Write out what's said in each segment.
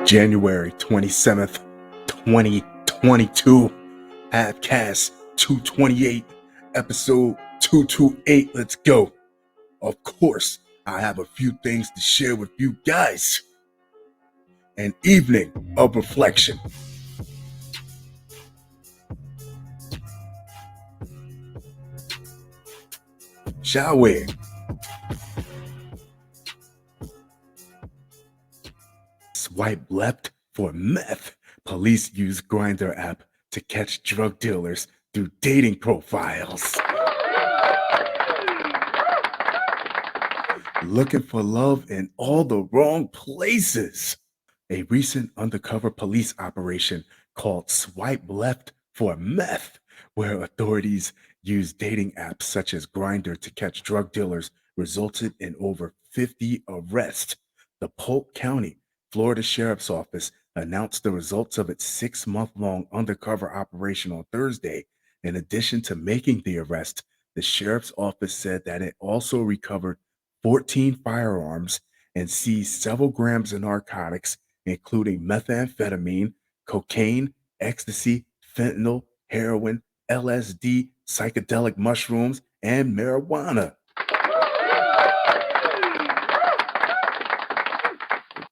January 27th, 2022, Appcast 228, episode 228. Let's go. Of course, I have a few things to share with you guys. An evening of reflection. Shall we? Swipe left for meth. Police use Grindr app to catch drug dealers through dating profiles. Looking for love in all the wrong places. A recent undercover police operation called Swipe Left for Meth, where authorities used dating apps such as Grindr to catch drug dealers, resulted in over 50 arrests. The Polk County, Florida Sheriff's Office announced the results of its 6-month-long undercover operation on Thursday. In addition to making the arrest, the sheriff's office said that it also recovered 14 firearms and seized several grams of narcotics, including methamphetamine, cocaine, ecstasy, fentanyl, heroin, LSD, psychedelic mushrooms, and marijuana.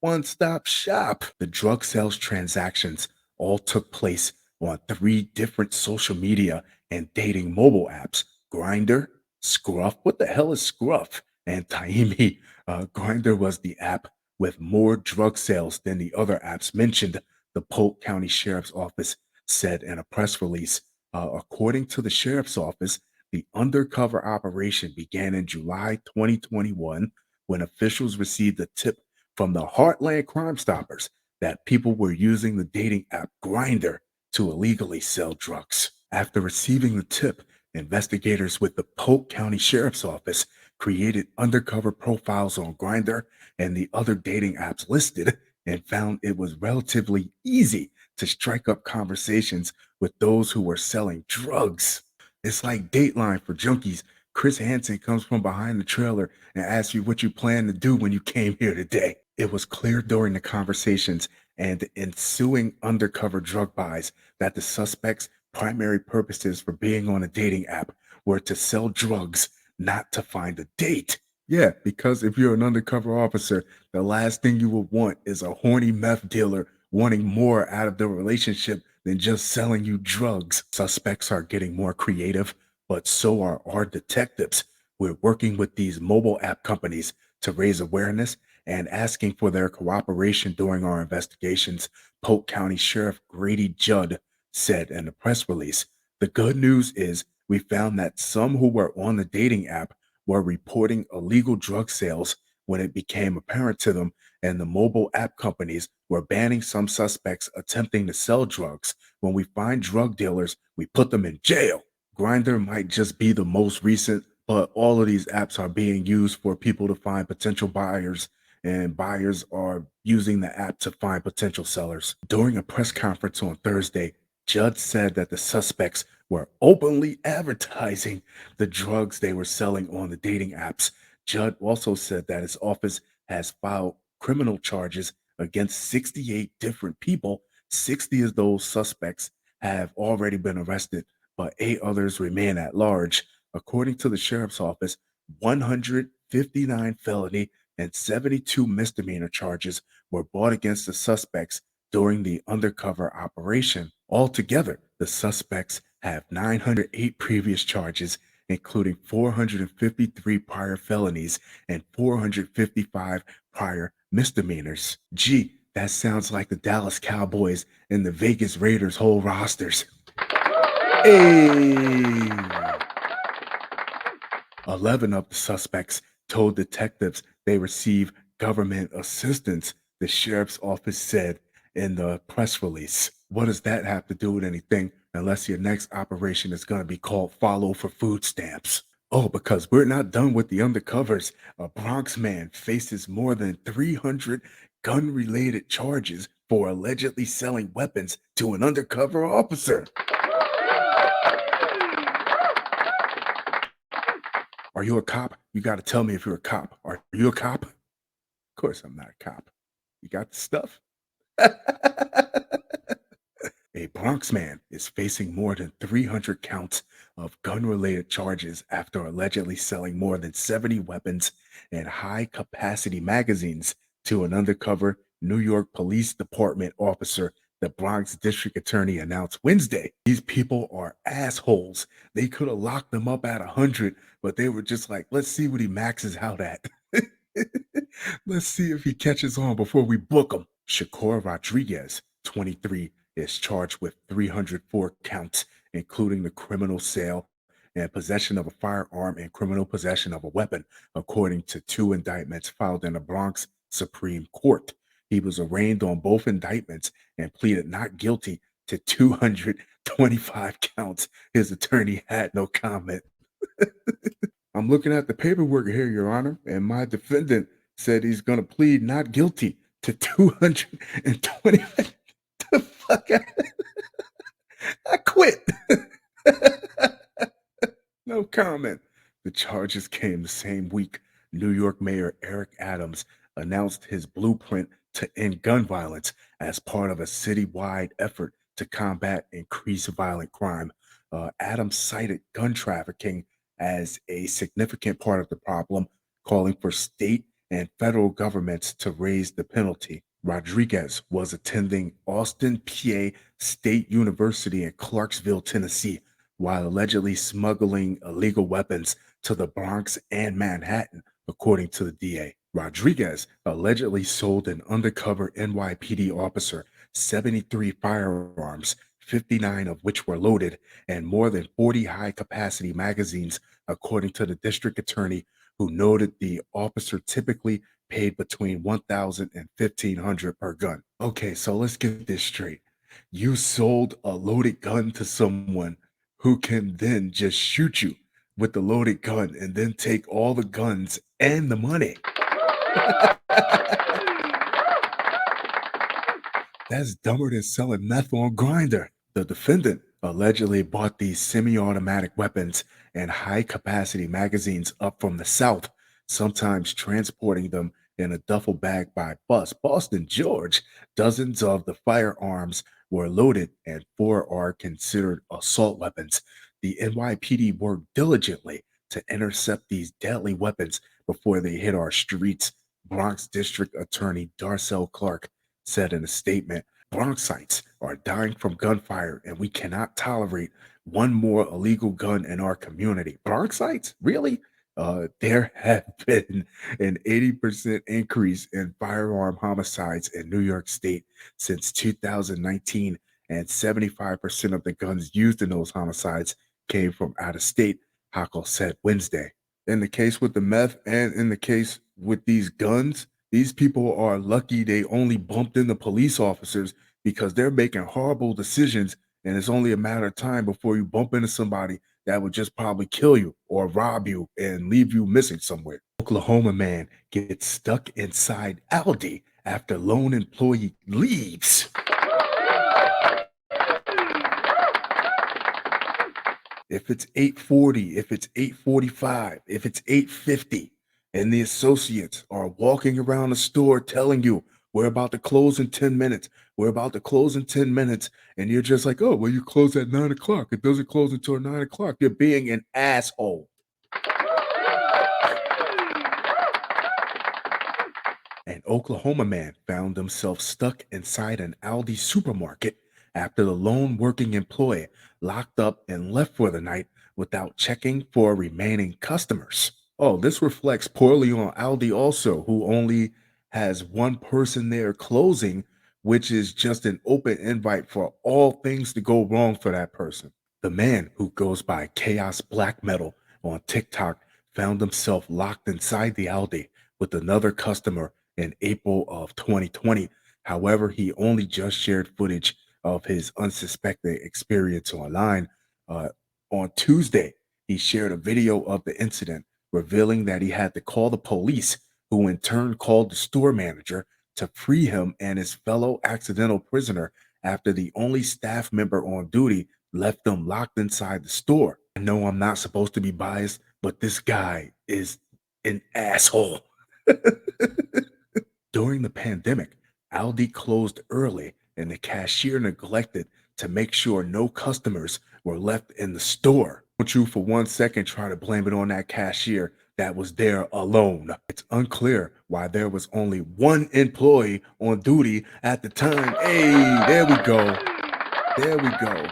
One-stop shop. The drug sales transactions all took place on 3 different social media and dating mobile apps: Grindr, Scruff. What the hell is Scruff? And Taimi. Grindr was the app with more drug sales than the other apps mentioned, the Polk County Sheriff's Office said in a press release. According to the Sheriff's Office, the undercover operation began in July 2021 when officials received a tip from the Heartland Crime Stoppers that people were using the dating app Grindr to illegally sell drugs. After receiving the tip, investigators with the Polk County Sheriff's Office created undercover profiles on Grindr and the other dating apps listed and found it was relatively easy to strike up conversations with those who were selling drugs. It's like Dateline for junkies. Chris Hansen comes from behind the trailer and asks you what you plan to do when you came here today. It was clear during the conversations and the ensuing undercover drug buys that the suspects' primary purposes for being on a dating app were to sell drugs, not to find a date. Yeah, because if you're an undercover officer, the last thing you would want is a horny meth dealer wanting more out of the relationship than just selling you drugs. Suspects are getting more creative, but so are our detectives. We're working with these mobile app companies to raise awareness and asking for their cooperation during our investigations, Polk County Sheriff Grady Judd said in a press release. The good news is we found that some who were on the dating app were reporting illegal drug sales when it became apparent to them, and the mobile app companies were banning some suspects attempting to sell drugs. When we find drug dealers, we put them in jail. Grindr might just be the most recent, but all of these apps are being used for people to find potential buyers, and buyers are using the app to find potential sellers. During a press conference on Thursday, Judd said that the suspects were openly advertising the drugs they were selling on the dating apps. Judd also said that his office has filed criminal charges against 68 different people. 60 of those suspects have already been arrested, but 8 others remain at large. According to the sheriff's office, 159 felony and 72 misdemeanor charges were brought against the suspects during the undercover operation. Altogether, the suspects have 908 previous charges, including 453 prior felonies and 455 prior misdemeanors. Gee, that sounds like the Dallas Cowboys and the Vegas Raiders' whole rosters. Hey! 11 of the suspects told detectives they receive government assistance, the sheriff's office said in the press release. What does that have to do with anything unless your next operation is going to be called Follow for Food Stamps? Oh, because we're not done with the undercovers. A Bronx man faces more than 300 gun-related charges for allegedly selling weapons to an undercover officer. Are you a cop? You got to tell me if you're a cop. Are you a cop? Of course I'm not a cop. You got the stuff? A Bronx man is facing more than 300 counts of gun related charges after allegedly selling more than 70 weapons and high capacity magazines to an undercover New York Police Department officer, the Bronx District Attorney announced Wednesday. These people are assholes. They could have locked them up at 100, but they were just like, let's see what he maxes out at. Let's see if he catches on before we book him. Shakur Rodriguez, 23, is charged with 304 counts, including the criminal sale and possession of a firearm and criminal possession of a weapon, according to two indictments filed in the Bronx Supreme Court. He was arraigned on both indictments and pleaded not guilty to 225 counts. His attorney had no comment. I'm looking at the paperwork here, Your Honor, and my defendant said he's going to plead not guilty to 220. The fuck? I quit. No comment. The charges came the same week. New York Mayor Eric Adams announced his blueprint to end gun violence as part of a citywide effort to combat increased violent crime. Adams cited gun trafficking as a significant part of the problem, calling for state and federal governments to raise the penalty. Rodriguez was attending Austin, PA State University in Clarksville, Tennessee, while allegedly smuggling illegal weapons to the Bronx and Manhattan, according to the DA. Rodriguez allegedly sold an undercover NYPD officer 73 firearms, 59 of which were loaded, and more than 40 high capacity magazines, according to the district attorney, who noted the officer typically paid between 1,000 and 1,500 per gun. Okay, so let's get this straight. You sold a loaded gun to someone who can then just shoot you with the loaded gun and then take all the guns and the money. That's dumber than selling meth on Grindr. The defendant allegedly bought these semi automatic weapons and high capacity magazines up from the South, sometimes transporting them in a duffel bag by bus. Boston George, dozens of the firearms were loaded and four are considered assault weapons. The NYPD worked diligently to intercept these deadly weapons before they hit our streets, Bronx District Attorney Darcel Clark said in a statement. Bronxites are dying from gunfire, and we cannot tolerate one more illegal gun in our community. Bronxites? Really? There have been an 80% increase in firearm homicides in New York State since 2019, and 75% of the guns used in those homicides came from out of state, Hockel said Wednesday. In the case with the meth and in the case with these guns, these people are lucky they only bumped into police officers because they're making horrible decisions, and it's only a matter of time before you bump into somebody that would just probably kill you or rob you and leave you missing somewhere. Oklahoma man gets stuck inside Aldi after lone employee leaves. If it's 8:40, if it's 8:45, if it's 8:50, and the associates are walking around the store telling you, we're about to close in 10 minutes, we're about to close in 10 minutes, and you're just like, oh, well, you close at 9 o'clock. It doesn't close until 9 o'clock. You're being an asshole. An Oklahoma man found himself stuck inside an Aldi supermarket after the lone working employee locked up and left for the night without checking for remaining customers. Oh, this reflects poorly on Aldi also, who only has one person there closing, which is just an open invite for all things to go wrong for that person. The man, who goes by Chaos Black Metal on TikTok, found himself locked inside the Aldi with another customer in April of 2020. However, he only just shared footage of his unsuspecting experience online. Uh, on Tuesday, he shared a video of the incident, revealing that he had to call the police, who in turn called the store manager to free him and his fellow accidental prisoner after the only staff member on duty left them locked inside the store. I know I'm not supposed to be biased, but this guy is an asshole. During the pandemic, Aldi closed early and the cashier neglected to make sure no customers were left in the store. Don't you for 1 second try to blame it on that cashier that was there alone. It's unclear why there was only one employee on duty at the time. Hey, there we go. There we go.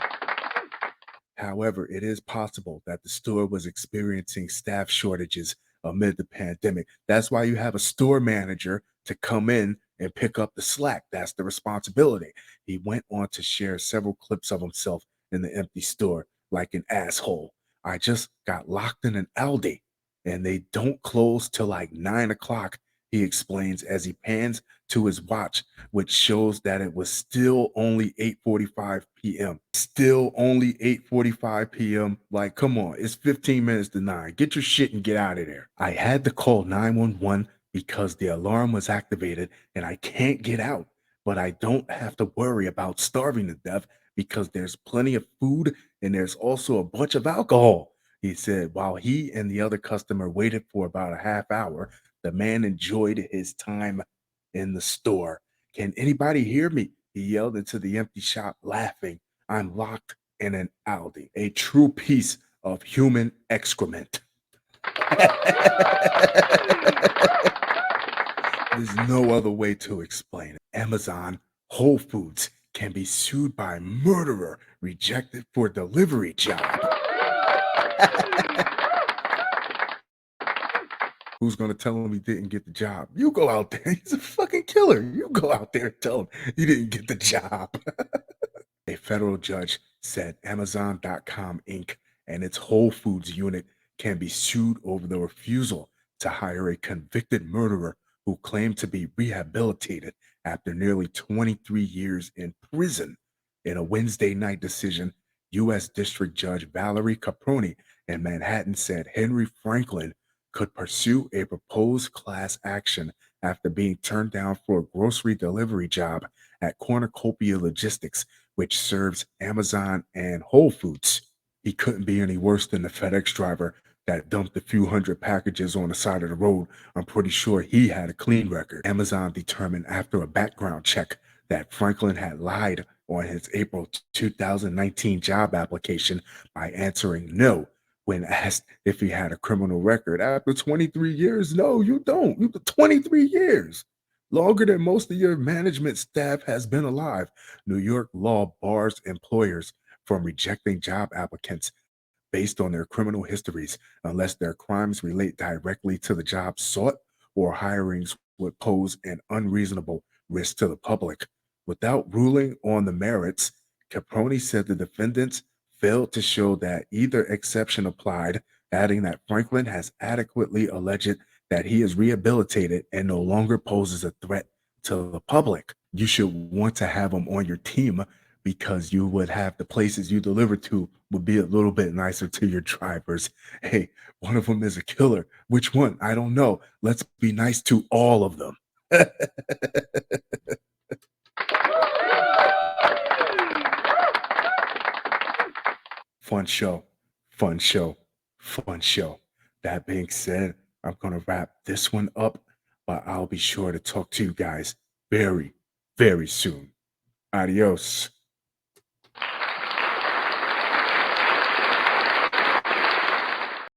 However, it is possible that the store was experiencing staff shortages amid the pandemic. That's why you have a store manager to come in and pick up the slack. That's the responsibility. He went on to share several clips of himself in the empty store, like an asshole. I just got locked in an Aldi and they don't close till like 9 o'clock, he explains as he pans to his watch, which shows that it was still only 8:45 p.m. Still only 8:45 p.m. Like, come on, it's 15 minutes to 9. Get your shit and get out of there. I had to call 911 because the alarm was activated and I can't get out. But I don't have to worry about starving to death because there's plenty of food and there's also a bunch of alcohol. He said while he and the other customer waited for about a half hour, the man enjoyed his time in the store. Can anybody hear me? He yelled into the empty shop, laughing. I'm locked in an Aldi, a true piece of human excrement. There's no other way to explain it. Amazon, Whole Foods can be sued by murderer rejected for delivery job. Who's gonna tell him he didn't get the job? You go out there. He's a fucking killer. You go out there and tell him he didn't get the job. A federal judge said Amazon.com Inc. and its Whole Foods unit can be sued over the refusal to hire a convicted murderer who claimed to be rehabilitated after nearly 23 years in prison. In a Wednesday night decision, U.S. District Judge Valerie Caproni in Manhattan said Henry Franklin could pursue a proposed class action after being turned down for a grocery delivery job at Cornucopia Logistics, which serves Amazon and Whole Foods. He couldn't be any worse than the FedEx driver that dumped a few hundred packages on the side of the road. I'm pretty sure he had a clean record. Amazon determined after a background check that Franklin had lied on his April 2019 job application by answering no when asked if he had a criminal record. After 23 years, no, you don't. You 23 years. Longer than most of your management staff has been alive. New York law bars employers from rejecting job applicants based on their criminal histories unless their crimes relate directly to the job sought or hirings would pose an unreasonable risk to the public. Without ruling on the merits, Caproni said the defendants failed to show that either exception applied, adding that Franklin has adequately alleged that he is rehabilitated and no longer poses a threat to the public. You should want to have him on your team because you would have the places you deliver to would be a little bit nicer to your drivers. Hey, one of them is a killer. Which one? I don't know. Let's be nice to all of them. Fun show. Fun show. Fun show. That being said, I'm going to wrap this one up, but I'll be sure to talk to you guys very, very soon. Adios.